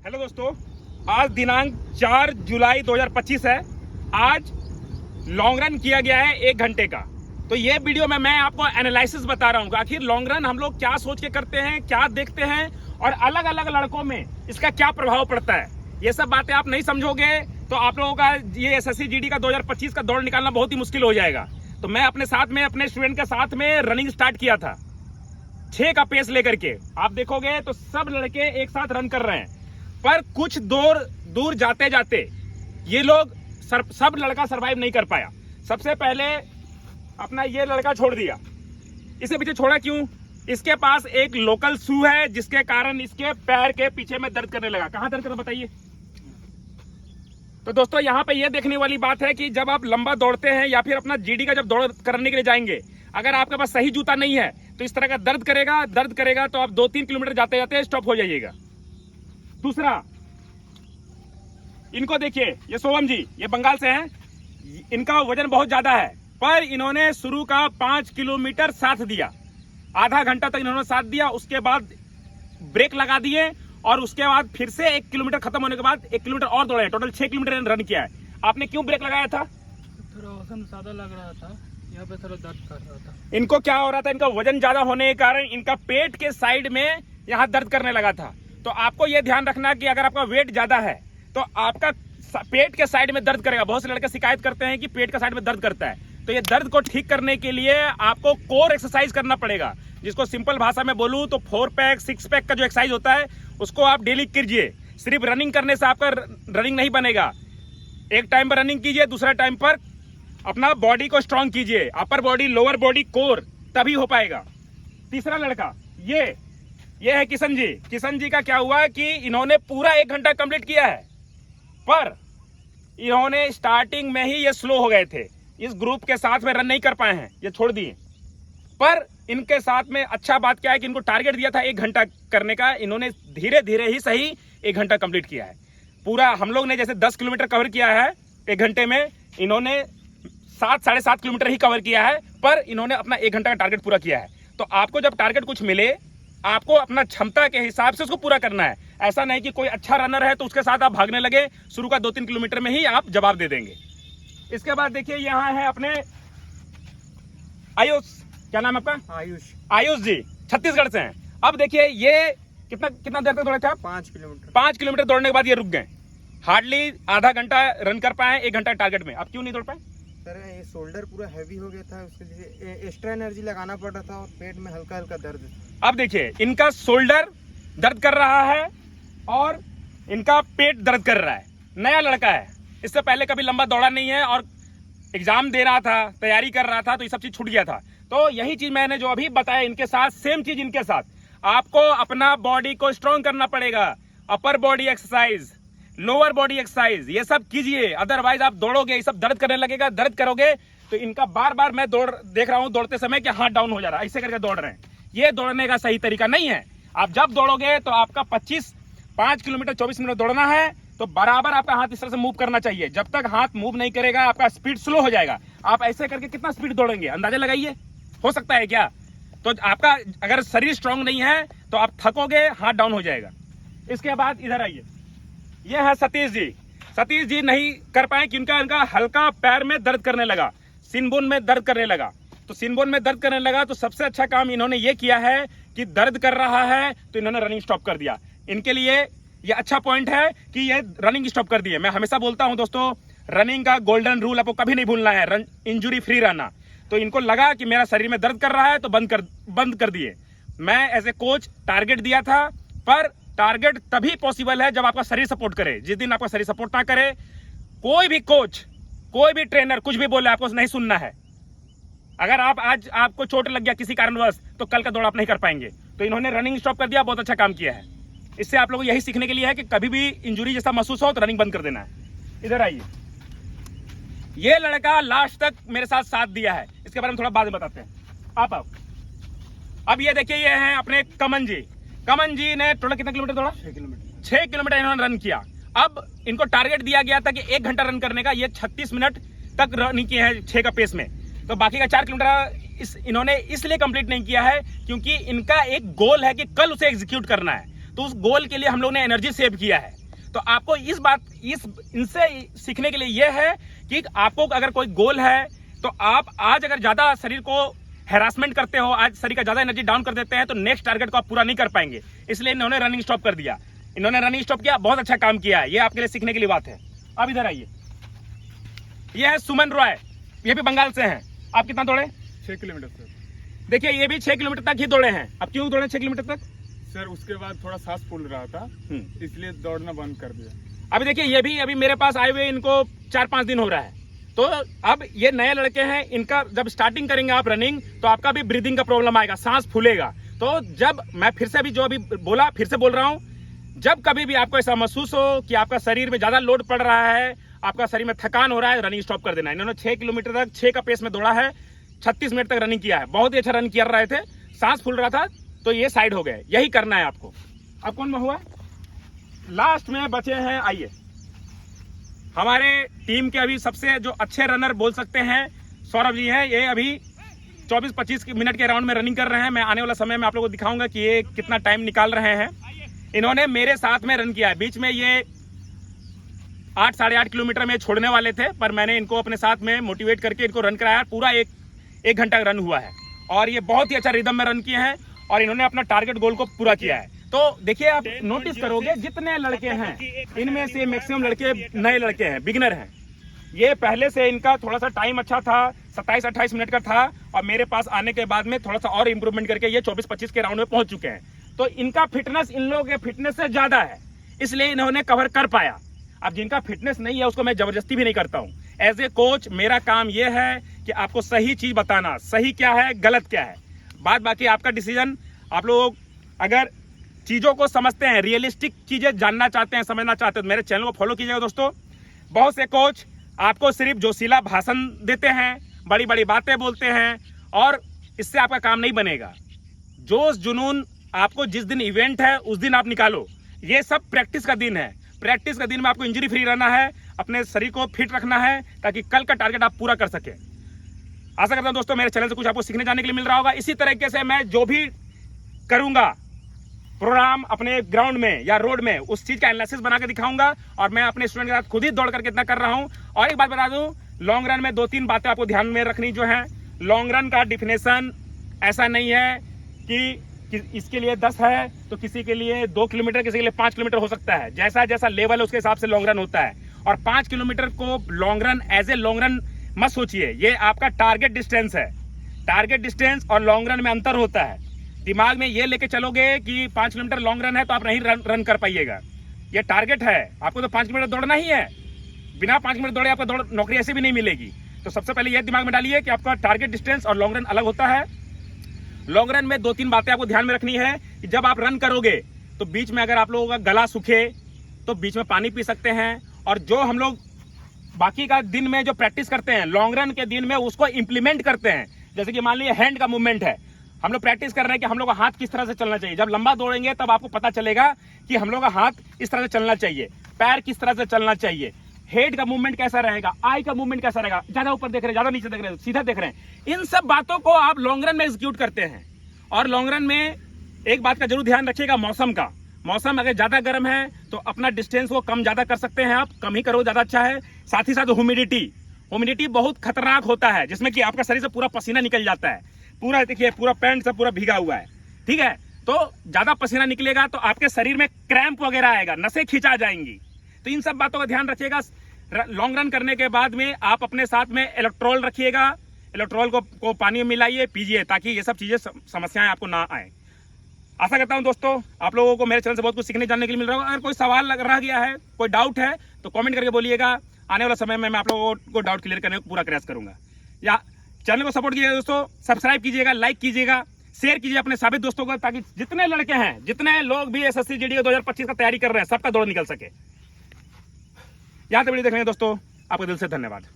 Hello दोस्तों, आज दिनांक 4 जुलाई 2025 है। आज लॉन्ग रन किया गया है 1 घंटे का। तो ये वीडियो में मैं आपको एनालिसिस बता रहा हूँ कि आखिर लॉन्ग रन हम लोग क्या सोच के करते हैं, क्या देखते हैं और अलग अलग लड़कों में इसका क्या प्रभाव पड़ता है। ये सब बातें आप नहीं समझोगे तो आप लोगों का ये एसएससी जीडी का 2025 का दौड़ निकालना बहुत ही मुश्किल हो जाएगा। तो मैं अपने साथ में अपने स्टूडेंट के साथ में रनिंग स्टार्ट किया था 6 का पेस लेकर के। आप देखोगे तो सब लड़के एक साथ रन कर रहे हैं, पर कुछ दूर जाते जाते ये लोग सब लड़का सरवाइव नहीं कर पाया। सबसे पहले अपना ये लड़का छोड़ दिया। इसे पीछे छोड़ा क्यों? इसके पास एक लोकल शू है जिसके कारण इसके पैर के पीछे में दर्द करने लगा। कहां दर्द करना बताइए। तो दोस्तों यहाँ पे ये देखने वाली बात है कि जब आप लंबा दौड़ते हैं या फिर अपना जीडी का जब दौड़ करने के लिए जाएंगे, अगर आपके पास सही जूता नहीं है तो इस तरह का दर्द करेगा तो आप 2-3 किलोमीटर जाते जाते स्टॉप हो जाइएगा। दूसरा, इनको देखिए, ये सोवम जी, ये बंगाल से हैं। इनका वजन बहुत ज्यादा है, पर इन्होंने शुरू का 5 किलोमीटर साथ दिया। आधा घंटा तक इन्होंने साथ दिया, उसके बाद ब्रेक लगा दिए और उसके बाद फिर से 1 किलोमीटर खत्म होने के बाद 1 किलोमीटर और दौड़े। टोटल 6 किलोमीटर रन किया है। आपने क्यों ब्रेक लगाया था? थोड़ा वजन ज्यादा लग रहा था, यहाँ पे थोड़ा दर्द कर रहा था। इनको क्या हो रहा था? इनका वजन ज्यादा होने के कारण इनका पेट के साइड में यहाँ दर्द करने लगा था। तो आपको यह ध्यान रखना कि अगर आपका वेट ज्यादा है तो आपका पेट के साइड में दर्द करेगा। बहुत से लड़के शिकायत करते हैं कि पेट के साइड में दर्द करता है। तो ये दर्द को ठीक करने के लिए आपको कोर एक्सरसाइज करना पड़ेगा, जिसको सिंपल भाषा में बोलूं तो 4 पैक 6 पैक का जो एक्सरसाइज होता है उसको आप डेली कीजिए। सिर्फ रनिंग करने से आपका रनिंग नहीं बनेगा। एक टाइम पर रनिंग कीजिए, दूसरा टाइम पर अपना बॉडी को स्ट्रांग कीजिए, upper body lower body core, तभी हो पाएगा। तीसरा लड़का ये है किशन जी। किशन जी का क्या हुआ कि इन्होंने पूरा 1 घंटा कंप्लीट किया है, पर इन्होंने स्टार्टिंग में ही ये स्लो हो गए थे। इस ग्रुप के साथ में रन नहीं कर पाए हैं, ये छोड़ दिए। पर इनके साथ में अच्छा बात क्या है कि इनको टारगेट दिया था 1 घंटा करने का, इन्होंने धीरे धीरे ही सही 1 घंटा कंप्लीट किया है। पूरा हम लोग ने जैसे 10 किलोमीटर कवर किया है 1 घंटे में, इन्होंने 7-7.5 किलोमीटर ही कवर किया है, पर इन्होंने अपना 1 घंटा का टारगेट पूरा किया है। तो आपको जब टारगेट कुछ मिले, आपको अपना क्षमता के हिसाब से उसको पूरा करना है। ऐसा नहीं कि कोई अच्छा रनर है तो उसके साथ आप भागने लगे, शुरू का 2-3 किलोमीटर में ही आप जवाब दे देंगे। इसके बाद देखिए यहाँ है अपने आयुष। क्या नाम है आपका? आयुष जी, छत्तीसगढ़ से हैं। अब देखिए ये कितना देर तक दौड़े थे आप? 5 किलोमीटर। 5 किलोमीटर दौड़ने के बाद ये रुक गए। हार्डली आधा घंटा रन कर पाए 1 घंटा टारगेट में। अब क्यों नहीं दौड़ पाए? सर ये शोल्डर पूरा हैवी हो गया था, उसके लिए एक्स्ट्रा एनर्जी लगाना पड़ रहा था और पेट में हल्का हल्का दर्द। अब देखिए इनका शोल्डर दर्द कर रहा है और इनका पेट दर्द कर रहा है। नया लड़का है, इससे पहले कभी लंबा दौड़ा नहीं है और एग्जाम दे रहा था, तैयारी कर रहा था, तो ये सब चीज छूट गया था। तो यही चीज मैंने जो अभी बताया इनके साथ, सेम चीज इनके साथ। आपको अपना बॉडी को स्ट्रॉन्ग करना पड़ेगा। Upper body exercise, lower body exercise, ये सब कीजिए। अदरवाइज आप दौड़ोगे, ये सब दर्द करने लगेगा। दर्द करोगे तो इनका बार मैं देख रहा हूं दौड़ते समय कि हाथ डाउन हो जा रहा है, ऐसे करके दौड़ रहे हैं। ये दौड़ने का सही तरीका नहीं है। आप जब दौड़ोगे तो आपका 5 किलोमीटर 24 मिनट दौड़ना है, तो बराबर आपका हाथ इस तरह से मूव करना चाहिए। जब तक हाथ मूव नहीं करेगा आपका स्पीड स्लो हो जाएगा। आप ऐसे करके कितना स्पीड दौड़ेंगे अंदाजा लगाइए। हो सकता है क्या? तो आपका अगर शरीर स्ट्रांग नहीं है तो आप थकोगे, हाथ डाउन हो जाएगा। इसके बाद इधर आइए, ये है सतीश जी। सतीश जी नहीं कर पाए क्योंकि इनका हल्का पैर में दर्द करने लगा, सिनबोन में दर्द करने लगा। तो सिनबोन में दर्द करने लगा तो सबसे अच्छा काम इन्होंने ये किया है कि दर्द कर रहा है तो इन्होंने रनिंग स्टॉप कर दिया। इनके लिए ये अच्छा पॉइंट है कि ये रनिंग स्टॉप कर दिए। मैं हमेशा बोलता हूं दोस्तों, रनिंग का गोल्डन रूल आपको कभी नहीं भूलना है, इंजुरी फ्री रहना। तो इनको लगा कि मेरा शरीर में दर्द कर रहा है तो बंद कर दिए। मैं एज ए कोच टारगेट दिया था, पर टारगेट तभी पॉसिबल है जब आपका शरीर सपोर्ट करे। जिस दिन आपका शरीर सपोर्ट ना करे, कोई भी कोच, कोई भी ट्रेनर कुछ भी बोले, आपको नहीं सुनना है। अगर आज आपको चोट लग गया किसी कारणवश तो कल का दौड़ आप नहीं कर पाएंगे। तो इन्होंने रनिंग स्टॉप कर दिया, बहुत अच्छा काम किया है। इससे आप लोगों को यही सीखने के लिए है कि कभी भी इंजुरी जैसा महसूस हो तो रनिंग बंद कर देना है। इधर आइए, ये लड़का लास्ट तक मेरे साथ दिया है, इसके बारे में थोड़ा बाद में बताते हैं। आप अब ये देखिए, ये हैं अपने कमन जी। कमन जी ने टोटल कितना किलोमीटर दौड़ा? 6 किलोमीटर इन्होंने रन किया। अब इनको टारगेट दिया गया था कि 1 घंटा रन करने का, ये 36 मिनट तक रनिंग किए हैं 6 का पेस में। तो बाकी का 4 किलोमीटर इन्होंने इसलिए कंप्लीट नहीं किया है क्योंकि इनका एक गोल है कि कल उसे एग्जीक्यूट करना है। तो उस गोल के लिए हम लोग ने एनर्जी सेव किया है। तो आपको इनसे सीखने के लिए यह है कि आपको अगर कोई गोल है तो आप आज अगर ज्यादा शरीर को हैरासमेंट करते हो, आज शरीर का ज्यादा एनर्जी डाउन कर देते हैं, तो नेक्स्ट टारगेट को आप पूरा नहीं कर पाएंगे। इसलिए इन्होंने रनिंग स्टॉप कर दिया। इन्होंने रनिंग स्टॉप किया, बहुत अच्छा काम किया है, ये आपके लिए सीखने के लिए बात है। अब इधर आइए, ये है सुमन रॉय, ये भी बंगाल से हैं। आप कितना दौड़े? 6 किलोमीटर सर। देखिए ये भी 6 किलोमीटर तक ही दौड़े हैं। अब क्यों दौड़े 6 किलोमीटर तक? सर उसके बाद थोड़ा सांस फूल रहा था, इसलिए दौड़ना बंद कर दिया। अभी देखिए ये भी अभी मेरे पास आए हुए इनको 4-5 दिन हो रहा है। तो अब ये नए लड़के हैं, इनका जब स्टार्टिंग करेंगे आप रनिंग, तो आपका भी ब्रीदिंग का प्रॉब्लम आएगा, सांस फूलेगा। तो जब मैं फिर से अभी जो अभी बोला फिर से बोल रहा हूं, जब कभी भी आपको ऐसा महसूस हो कि आपका शरीर में ज्यादा लोड पड़ रहा है, आपका शरीर में थकान हो रहा है, रनिंग स्टॉप कर देना। इन्होंने 6 किलोमीटर तक 6 का पेस में दौड़ा है, 36 मिनट तक रनिंग किया है, बहुत ही अच्छा रन कर रहे थे, सांस फूल रहा था, तो ये साइड हो गए। यही करना है आपको। अब कौन में हुआ? लास्ट में बचे हैं, आइए, हमारे टीम के अभी सबसे जो अच्छे रनर बोल सकते हैं सौरभ जी हैं। ये अभी 24-25 मिनट के राउंड में रनिंग कर रहे हैं। मैं आने वाला समय में आप लोगों को दिखाऊंगा कि ये कितना टाइम निकाल रहे हैं। इन्होंने मेरे साथ में रन किया है। बीच में ये 8-8.5 किलोमीटर में छोड़ने वाले थे, पर मैंने इनको अपने साथ में मोटिवेट करके इनको रन कराया। पूरा एक घंटा का रन हुआ है और ये बहुत ही अच्छा रिदम में रन किए हैं और इन्होंने अपना टारगेट गोल को पूरा किया है। तो देखिए आप नोटिस करोगे जितने लड़के हैं इनमें से मैक्सिमम लड़के नए लड़के हैं, बिगिनर हैं। ये पहले से इनका थोड़ा सा टाइम अच्छा था, 27-28 मिनट का था, और मेरे पास आने के बाद में थोड़ा सा और इंप्रूवमेंट करके ये 24-25 के राउंड में पहुंच चुके हैं। तो इनका फिटनेस इन लोगों के फिटनेस से ज्यादा है, इसलिए इन्होंने कवर कर पाया। अब जिनका फिटनेस नहीं है उसको मैं जबरदस्ती भी नहीं करता हूं। एज ए कोच मेरा काम यह है कि आपको सही चीज बताना, सही क्या है गलत क्या है, बात बाकी आपका डिसीजन। आप लोग अगर चीजों को समझते हैं, रियलिस्टिक चीजें जानना चाहते हैं, समझना चाहते हैं, तो मेरे चैनल को फॉलो कीजिएगा दोस्तों। बहुत से कोच आपको सिर्फ जोशीला भाषण देते हैं, बड़ी बड़ी बातें बोलते हैं, और इससे आपका काम नहीं बनेगा। जोश जुनून आपको जिस दिन इवेंट है उस दिन आप निकालो। ये सब प्रैक्टिस का दिन है। प्रैक्टिस का दिन में आपको इंजरी फ्री रहना है, अपने शरीर को फिट रखना है, ताकि कल का टारगेट आप पूरा कर सके। आशा करता हूं दोस्तों मेरे चैनल से कुछ आपको सीखने जाने के लिए मिल रहा होगा। इसी तरीके से मैं जो भी करूंगा प्रोग्राम अपने ग्राउंड में या रोड में, उस चीज का एनालिसिस बना के दिखाऊंगा, और मैं अपने स्टूडेंट के साथ खुद ही दौड़ करके इतना कर रहा हूं। और एक बात बता दूं, लॉन्ग रन में 2-3 बातें आपको ध्यान में रखनी जो है। लॉन्ग रन का डिफिनेशन ऐसा नहीं है कि इसके लिए 10 है तो किसी के लिए 2 किलोमीटर, किसी के लिए 5 किलोमीटर हो सकता है। जैसा जैसा लेवल है उसके हिसाब से लॉन्ग रन होता है। और 5 किलोमीटर को long run as a long run मत सोचिए, ये आपका टारगेट डिस्टेंस है। टारगेट डिस्टेंस और लॉन्ग रन में अंतर होता है। दिमाग में ये लेके चलोगे कि 5 किलोमीटर लॉन्ग रन है तो आप नहीं रन कर पाइएगा। ये टारगेट है, आपको तो 5 किलोमीटर दौड़ना ही है। बिना 5 किलोमीटर दौड़े आपको नौकरी ऐसे भी नहीं मिलेगी। तो सबसे पहले ये दिमाग में डालिए कि आपका टारगेट डिस्टेंस और लॉन्ग रन अलग होता है। लॉन्ग रन में 2-3 बातें आपको ध्यान में रखनी है कि जब आप रन करोगे तो बीच में अगर आप लोगों का गला सूखे तो बीच में पानी पी सकते हैं। और जो हम लोग बाकी का दिन में जो प्रैक्टिस करते हैं, लॉन्ग रन के दिन में उसको इंप्लीमेंट करते हैं। जैसे कि मान लीजिए हैंड का मूवमेंट है, हम लोग प्रैक्टिस कर रहे हैं कि हम लोग का हाथ किस तरह से चलना चाहिए। जब लंबा दौड़ेंगे तब आपको पता चलेगा कि हम लोग का हाथ इस तरह से चलना चाहिए, पैर किस तरह से चलना चाहिए, हेड का मूवमेंट कैसा रहेगा, आई का मूवमेंट कैसा रहेगा, ज्यादा ऊपर देख रहे हैं, ज्यादा नीचे देख रहे हैं, सीधा देख रहे हैं। इन सब बातों को आप लॉन्ग रन में एग्जीक्यूट करते हैं। और लॉन्ग रन में एक बात का जरूर ध्यान रखिएगा, मौसम का। मौसम अगर ज्यादा गर्म है तो अपना डिस्टेंस को कम ज्यादा कर सकते हैं, आप कम ही करो ज्यादा अच्छा है। साथ ही साथ ह्यूमिडिटी बहुत खतरनाक होता है, जिसमें कि आपका शरीर से पूरा पसीना निकल जाता है। पूरा देखिए, पूरा पैंट सब पूरा भीगा हुआ है, ठीक है। तो ज्यादा पसीना निकलेगा तो आपके शरीर में क्रैम्प वगैरह आएगा, नसें खिंचा जाएंगी। तो इन सब बातों का ध्यान रखिएगा। लॉन्ग रन करने के बाद में आप अपने साथ में इलेक्ट्रोल रखिएगा। इलेक्ट्रोल को पानी में मिलाइए, पीजिए, ताकि ये सब चीजें समस्याएं आपको ना आए। आशा करता हूं दोस्तों आप लोगों को मेरे चैनल से बहुत कुछ सीखने जानने के लिए मिल रहा होगा। अगर कोई सवाल रह गया है, कोई डाउट है, तो कमेंट करके बोलिएगा। आने वाला समय में मैं आप लोगों को डाउट क्लियर करने का पूरा प्रयास करूंगा। या चैनल को सपोर्ट कीजिएगा दोस्तों, सब्सक्राइब कीजिएगा, लाइक कीजिएगा, शेयर कीजिए अपने सभी दोस्तों को, ताकि जितने लड़के हैं, जितने लोग भी SSC GD 2025 का तैयारी कर रहे हैं, सबका दौड़ निकल सके। यहाँ तक वीडियो देखने दोस्तों आपको दिल से धन्यवाद।